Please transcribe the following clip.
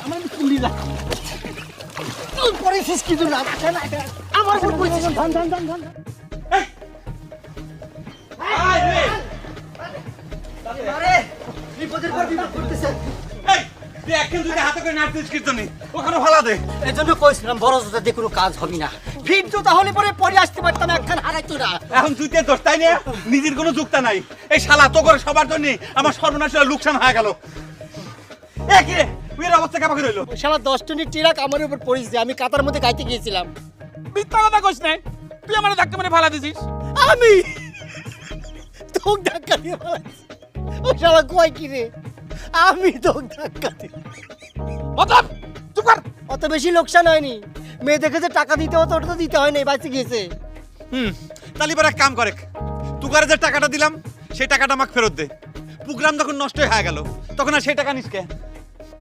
আমার কুলি না তুই পড়েছিস কি জন্য আমার উপর পড়েছিস ধান ধান ধান ধান আরে বিপদের পর বিপদ করতেছে এই তুই এখন তুই হাতে করে নাড়ছিস কি জন্য ওখানে ফালা দে এই জন্য কইছিলাম বড় জোতা দিয়ে কোনো কাজ হবে না ফিট তো তাহলে পরে আসতে পারতাম একখান হারাইতো না এখন তুই তে দোষ তাই না নিজের কোনো যুক্তা নাই এই শালা তো করে সবার জন্য আমার সর্বনাশ লোকসান হয়ে গেল এ কি রে উইয়ের অবস্থা কেমন রইলো শালা 10 টনের ট্রাক আমার উপর পড়েছে আমি কাতার মধ্যে গাইতে গিয়েছিলাম মিথ্যা কথা কইস না তুই আমারে ধাক্কা মেরে ফালা দিছিস আমি তোক ধাক্কা দিয়ে ফেলাইছি ও শালা কয় কি রে আমি তোক ধাক্কা দিয়ে মতলব চুপ কর অত বেশি লোকসান হয়নি মেয়ে দেখে যে টাকা দিতে হতো ওটা তো দিতে হয় নাই বাঁচে গিয়েছে তাহলে এবার এক কাম করে তুকারে যে টাকাটা দিলাম সেই টাকাটা আমাকে ফেরত দে প্রোগ্রাম যখন নষ্ট হয়ে গেল তখন আর সেই টাকা নিস কে